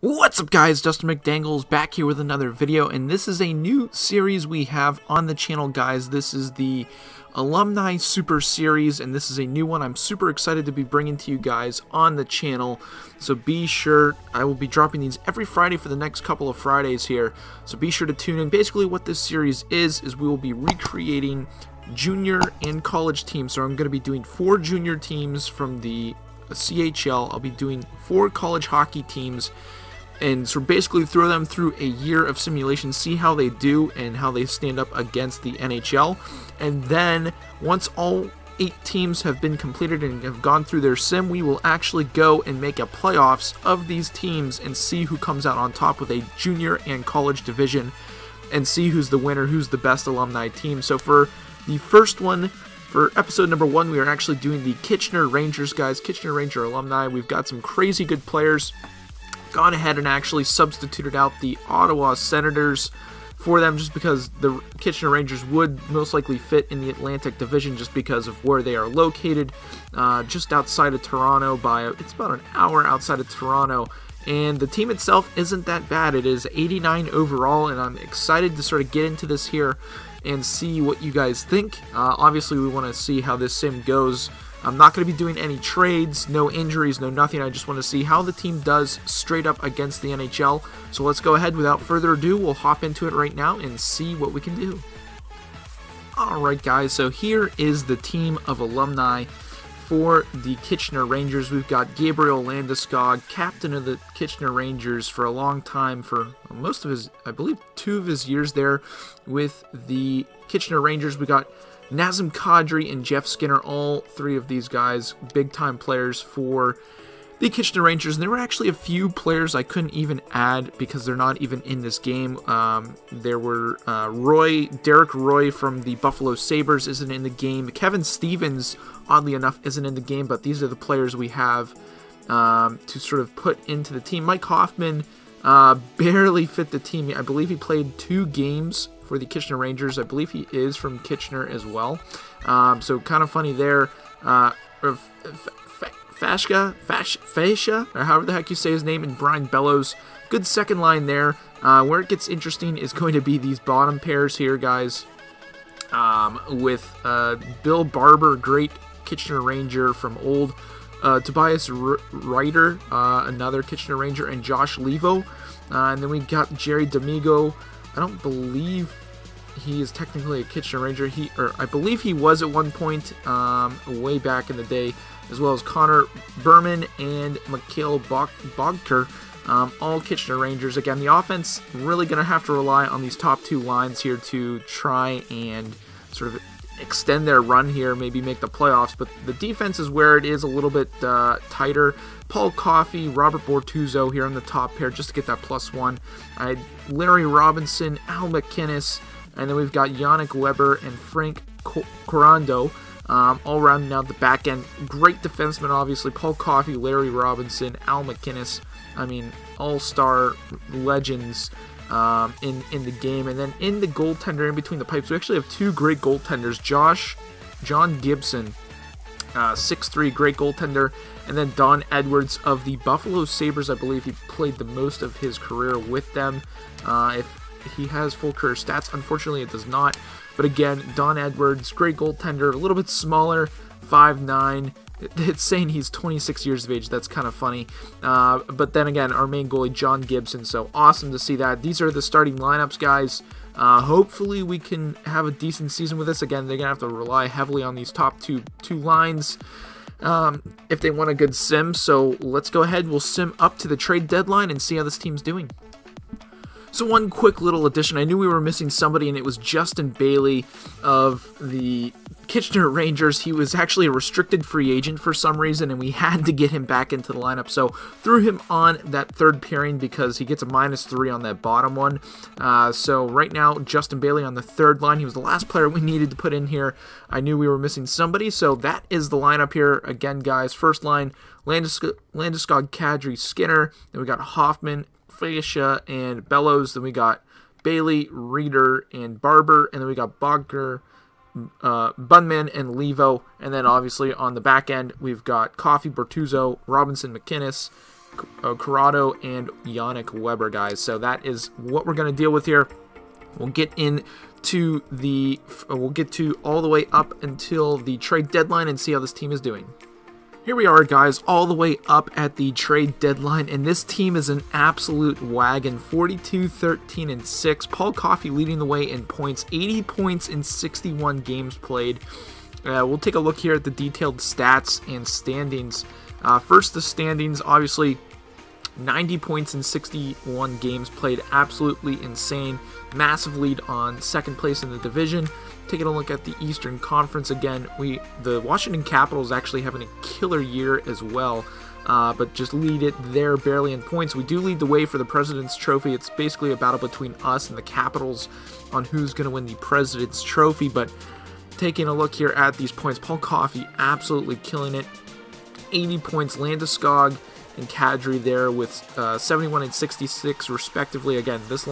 What's up guys, Dustin McDangles back here with another video, and this is a new series we have on the channel, guys. This is the Alumni Super Series, and this is a new one I'm super excited to be bringing to you guys on the channel. So be sure, I will be dropping these every Friday for the next couple of Fridays here, so be sure to tune in. Basically what this series is we will be recreating junior and college teams. So I'm going to be doing 4 junior teams from the CHL. I'll be doing 4 college hockey teams, and so basically throw them through a year of simulation, see how they do and how they stand up against the NHL. And then once all 8 teams have been completed and have gone through their sim, we will actually go and make a playoffs of these teams and see who comes out on top with a junior and college division, and see who's the winner, who's the best alumni team. So for the first one, for episode number 1, we are actually doing the Kitchener Rangers, guys. Kitchener Ranger alumni. We've got some crazy good players. Gone ahead and actually substituted out the Ottawa Senators for them, just because the Kitchener Rangers would most likely fit in the Atlantic Division just because of where they are located, just outside of Toronto. It's about an hour outside of Toronto, and the team itself isn't that bad. It is 89 overall, and I'm excited to sort of get into this here and see what you guys think. Obviously, we want to see how this sim goes. I'm not going to be doing any trades, no injuries, no nothing. I just want to see how the team does straight up against the NHL. So let's go ahead, without further ado, we'll hop into it right now and see what we can do. Alright guys, so here is the team of alumni for the Kitchener Rangers. We've got Gabriel Landeskog, captain of the Kitchener Rangers for a long time, for most of his, I believe 2 of his years there with the Kitchener Rangers. We got Nazem Kadri and Jeff Skinner, all 3 of these guys, big-time players for the Kitchener Rangers. And there were actually a few players I couldn't even add because they're not even in this game. There were Derek Roy from the Buffalo Sabres isn't in the game. Kevin Stevens, oddly enough, isn't in the game, but these are the players we have to sort of put into the team. Mike Hoffman barely fit the team. I believe he played 2 games for the Kitchener Rangers. I believe he is from Kitchener as well. So kind of funny there. Fascia, or however the heck you say his name, and Brian Bellows. Good second line there. Where it gets interesting is going to be these bottom pairs here, guys. With Bill Barber, great Kitchener Ranger from old. Tobias Ryder, another Kitchener Ranger, and Josh Levo. And then we got Jerry D'Amigo. I don't believe he is technically a Kitchener Ranger. I believe he was at one point, way back in the day, as well as Connor Berman and Mikhail Bogker, all Kitchener Rangers. Again, the offense really going to have to rely on these top 2 lines here to try and sort of extend their run here, maybe make the playoffs, but the defense is where it is a little bit tighter. Paul Coffey, Robert Bortuzzo here on the top pair just to get that +1. I had Larry Robinson, Al McInnes, and then we've got Yannick Weber and Frank Corando, all rounding out the back end. Great defensemen, obviously. Paul Coffey, Larry Robinson, Al McInnes. I mean, all-star legends in the game. And then in the goaltender, in between the pipes, we actually have 2 great goaltenders. John Gibson, 6'3", great goaltender, and then Don Edwards of the Buffalo Sabres. I believe he played the most of his career with them. If he has full career stats, unfortunately it does not. But again, Don Edwards, great goaltender, a little bit smaller, 5'9". It's saying he's 26 years of age. That's kind of funny. But then again, our main goalie, John Gibson. So awesome to see that. These are the starting lineups, guys. Hopefully we can have a decent season with this. Again, they're going to have to rely heavily on these top two lines if they want a good sim. So let's go ahead. We'll sim up to the trade deadline and see how this team's doing. So one quick little addition. I knew we were missing somebody, and it was Justin Bailey of the Kitchener Rangers. He was actually a restricted free agent for some reason, and we had to get him back into the lineup. So threw him on that 3rd pairing because he gets a -3 on that bottom one. So right now, Justin Bailey on the 3rd line. He was the last player we needed to put in here. I knew we were missing somebody, so that is the lineup here. Again, guys, first line, Landeskog, Kadri, Skinner. Then we got Hoffman, Fascia, and Bellows. Then we got Bailey, Reeder, and Barber. And then we got Bogker, Bunman, and Levo. And then obviously on the back end, we've got Coffey, Bortuzzo, Robinson, McInnes, Corrado and Yannick Weber, guys. So that is what we're going to deal with here. We'll get into we'll get to all the way up until the trade deadline and see how this team is doing. Here we are, guys, all the way up at the trade deadline, and this team is an absolute wagon. 42, 13, and 6. Paul Coffey leading the way in points. 80 points in 61 games played. We'll take a look here at the detailed stats and standings. First, the standings, obviously, 90 points in 61 games played. Absolutely insane. Massive lead on second place in the division. Taking a look at the Eastern Conference again, the Washington Capitals actually having a killer year as well, but just lead it there barely in points. We do lead the way for the President's Trophy. It's basically a battle between us and the Capitals on who's going to win the President's Trophy, but taking a look here at these points, Paul Coffey absolutely killing it. 80 points, Landeskog and Kadri there with 71 and 66 respectively. Again, this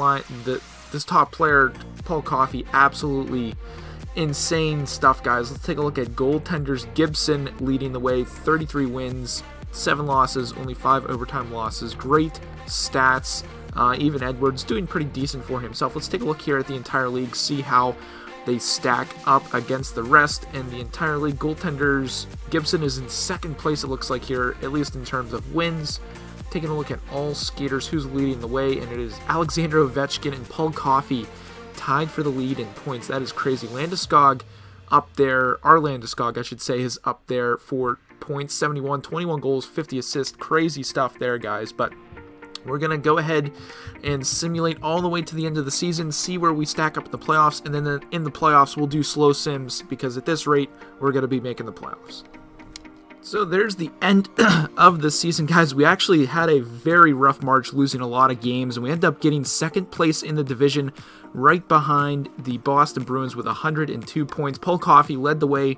top player, Paul Coffey, absolutely insane stuff, guys. Let's take a look at goaltenders. Gibson leading the way, 33 wins, 7 losses, only 5 overtime losses. Great stats. Even Edwards doing pretty decent for himself. Let's take a look here at the entire league, see how they stack up against the rest and the entire league. Goaltenders, Gibson is in second place, it looks like here, at least in terms of wins. Taking a look at all skaters, who's leading the way, and it is Alexander Ovechkin and Paul Coffey tied for the lead in points. That is crazy. Landeskog up there, our Landeskog, I should say, is up there for points, 71, 21 goals, 50 assists. Crazy stuff there, guys. But we're going to go ahead and simulate all the way to the end of the season, see where we stack up in the playoffs, and then in the playoffs we'll do slow sims, because at this rate we're going to be making the playoffs. So there's the end of the season, guys. We actually had a very rough March, losing a lot of games, and we ended up getting second place in the division, right behind the Boston Bruins with 102 points. Paul Coffey led the way,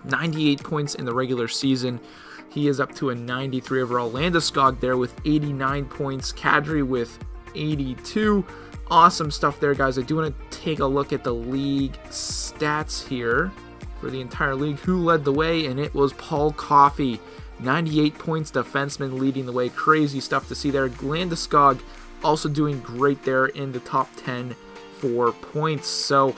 98 points in the regular season. He is up to a 93 overall. Landeskog there with 89 points. Kadri with 82. Awesome stuff there, guys. I do want to take a look at the league stats here for the entire league. Who led the way? And it was Paul Coffey. 98 points, defenseman leading the way. Crazy stuff to see there. Landeskog also doing great there in the top 10 for points. So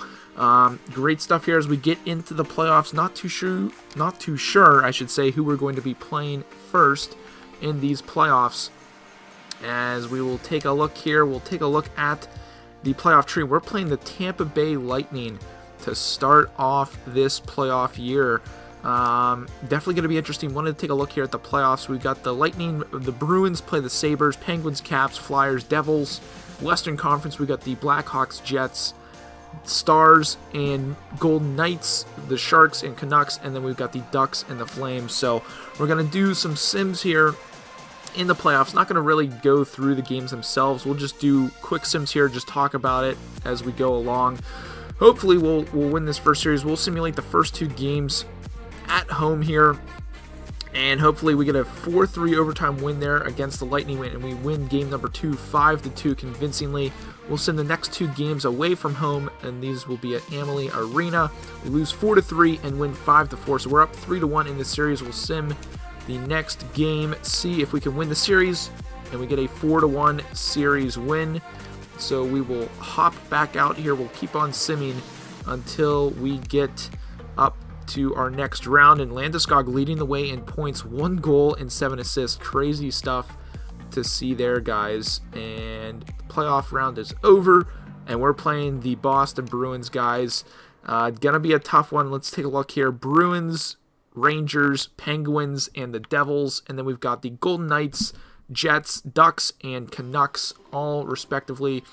great stuff here as we get into the playoffs. Not too sure, I should say, who we're going to be playing first in these playoffs. As we will take a look here, we'll take a look at the playoff tree. We're playing the Tampa Bay Lightning to start off this playoff year. Definitely going to be interesting. Wanted to take a look here at the playoffs. We got the Lightning, the Bruins play the Sabres, Penguins, Caps, Flyers, Devils. Western Conference, we got the Blackhawks, Jets, Stars, and Golden Knights, the Sharks and Canucks, and then we've got the Ducks and the Flames. So we're going to do some sims here in the playoffs. Not going to really go through the games themselves. We'll just do quick sims here, just talk about it as we go along. Hopefully we'll win this first series. We'll simulate the first 2 games at home here, and hopefully we get a 4-3 overtime win there against the Lightning, and we win game number 2 5-2 convincingly. We'll send the next 2 games away from home, and these will be at Amalie Arena. We lose 4-3 and win 5-4, so we're up 3-1 in this series. We'll sim the next game, see if we can win the series, and we get a 4-1 series win. So we will hop back out here. We'll keep on simming until we get up to our next round, and Landeskog leading the way in points, 1 goal and 7 assists. Crazy stuff to see there, guys. And the playoff round is over, and we're playing the Boston Bruins, guys. Gonna be a tough one. Let's take a look here. Bruins, Rangers, Penguins, and the Devils, and then we've got the Golden Knights, Jets, Ducks, and Canucks, all respectively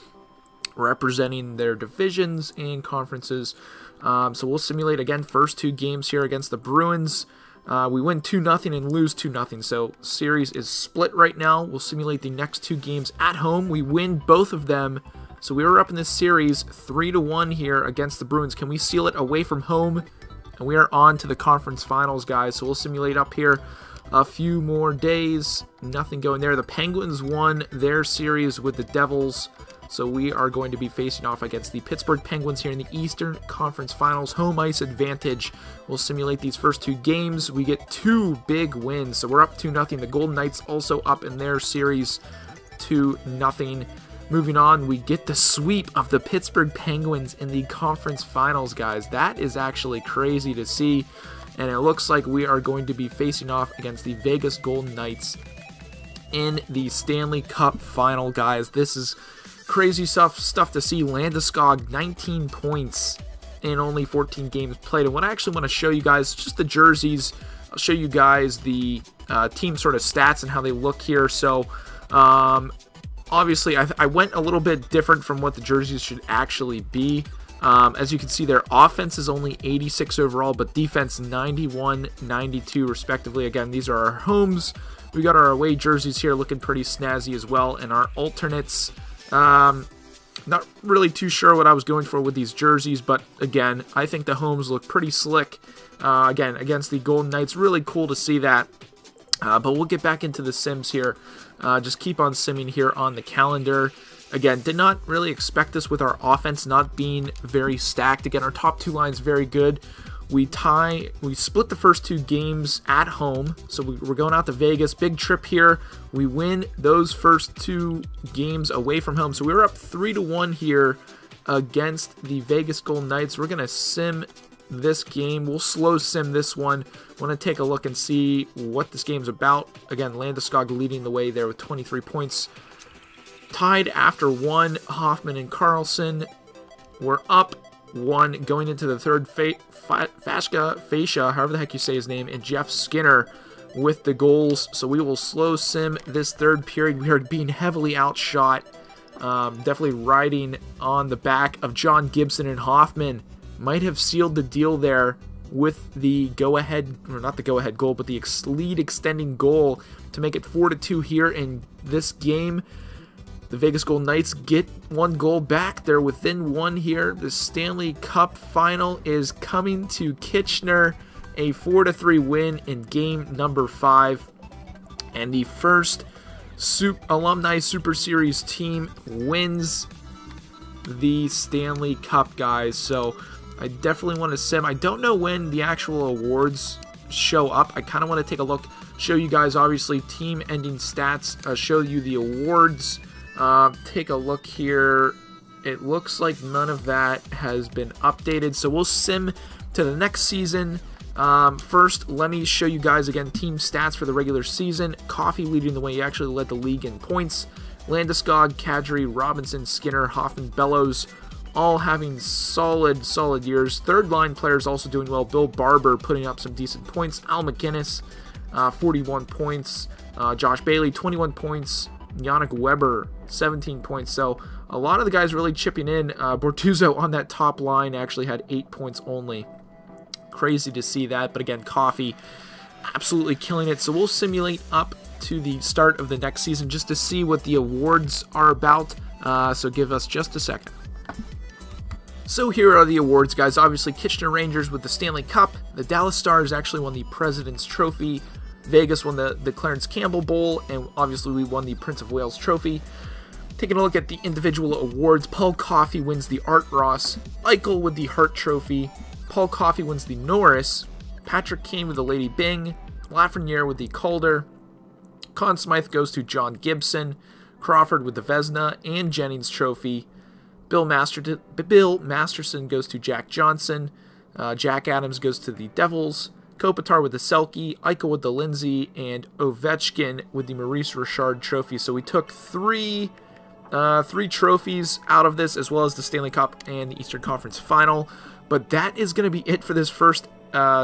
representing their divisions and conferences. So we'll simulate again first 2 games here against the Bruins. We win 2-0 and lose 2-0, so series is split right now. We'll simulate the next 2 games at home. We win both of them, so we were up in this series 3-1 here against the Bruins. Can we seal it away from home? And we are on to the conference finals, guys. So we'll simulate up here a few more days. Nothing going there. The Penguins won their series with the Devils, So we are going to be facing off against the Pittsburgh Penguins here in the Eastern Conference Finals. Home ice advantage. We'll simulate these first 2 games. We get 2 big wins, so we're up 2-0. The Golden Knights also up in their series 2-0. Moving on, we get the sweep of the Pittsburgh Penguins in the conference finals, guys. That is actually crazy to see, and it looks like we are going to be facing off against the Vegas Golden Knights in the Stanley Cup Final, guys. This is crazy stuff to see. Landeskog, 19 points in only 14 games played. And what I actually want to show you guys, just the jerseys. I'll show you guys the team sort of stats and how they look here. So, obviously, I went a little bit different from what the jerseys should actually be. As you can see, their offense is only 86 overall, but defense 91, 92 respectively. Again, these are our homes. We got our away jerseys here looking pretty snazzy as well, and our alternates. Not really too sure what I was going for with these jerseys, but again, I think the homes look pretty slick. Again, against the Golden Knights, really cool to see that. But we'll get back into the sims here. Just keep on simming here on the calendar. Again, did not really expect this with our offense not being very stacked. Again, our top 2 lines very good. We split the first 2 games at home, so we're going out to Vegas. Big trip here. We win those first 2 games away from home, so we were up 3-1 here against the Vegas Golden Knights. We're gonna sim this game. We'll slow sim this one. Want to take a look and see what this game's about. Again, Landeskog leading the way there with 23 points. Tied after 1, Hoffman and Carlson. We're up 1 going into the third. Fascia, however the heck you say his name, and Jeff Skinner with the goals. So we will slow sim this third period. We are being heavily outshot. Definitely riding on the back of John Gibson and Hoffman. Might have sealed the deal there with the go-ahead, or not the go-ahead goal, but the lead extending goal to make it 4-2 here in this game. The Vegas Golden Knights get 1 goal back. They're within 1 here. The Stanley Cup Final is coming to Kitchener. A 4-3 win in game number 5. And the first Alumni Super Series team wins the Stanley Cup, guys. So I definitely want to sim. I don't know when the actual awards show up. I kind of want to take a look, show you guys obviously team ending stats, show you the awards. Take a look here. It looks like none of that has been updated, so we'll sim to the next season. First, let me show you guys again team stats for the regular season. Coffee leading the way. He actually led the league in points. Landeskog, Kadri, Robinson, Skinner, Hoffman, Bellows, all having solid years. Third line players also doing well. Bill Barber putting up some decent points. Al McInnes, 41 points. Josh Bailey, 21 points. Yannick Weber, 17 points. So a lot of the guys really chipping in. Bortuzzo on that top line actually had 8 points only. Crazy to see that. But again, Coffee absolutely killing it. So we'll simulate up to the start of the next season just to see what the awards are about. So give us just a second. So here are the awards, guys. Obviously, Kitchener Rangers with the Stanley Cup. The Dallas Stars actually won the President's Trophy. Vegas won the Clarence Campbell Bowl, and obviously we won the Prince of Wales Trophy. Taking a look at the individual awards, Paul Coffey wins the Art Ross, Eichel with the Hart Trophy, Paul Coffey wins the Norris, Patrick Kane with the Lady Byng, Lafreniere with the Calder, Conn Smythe goes to John Gibson, Crawford with the Vezina and Jennings Trophy, Bill Masterson goes to Jack Johnson, Jack Adams goes to the Devils, Kopitar with the Selke, Eichel with the Lindsay, and Ovechkin with the Maurice Richard Trophy. So we took three trophies out of this, as well as the Stanley Cup and the Eastern Conference Final. But that is going to be it for this first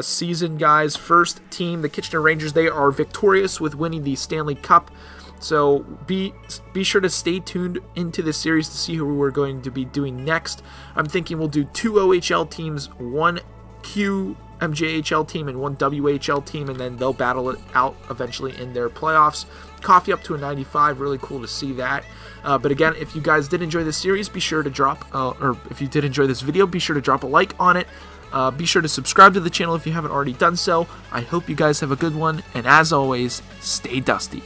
season, guys. First team, the Kitchener Rangers, they are victorious with winning the Stanley Cup. So be sure to stay tuned into this series to see who we're going to be doing next. I'm thinking we'll do 2 OHL teams, 1 QMJHL team, and 1 WHL team, and then they'll battle it out eventually in their playoffs. Coffee up to a 95, really cool to see that. But again, if you guys did enjoy this series, be sure to drop, or if you did enjoy this video, be sure to drop a like on it. Be sure to subscribe to the channel if you haven't already done so. I hope you guys have a good one, and as always, stay dusty.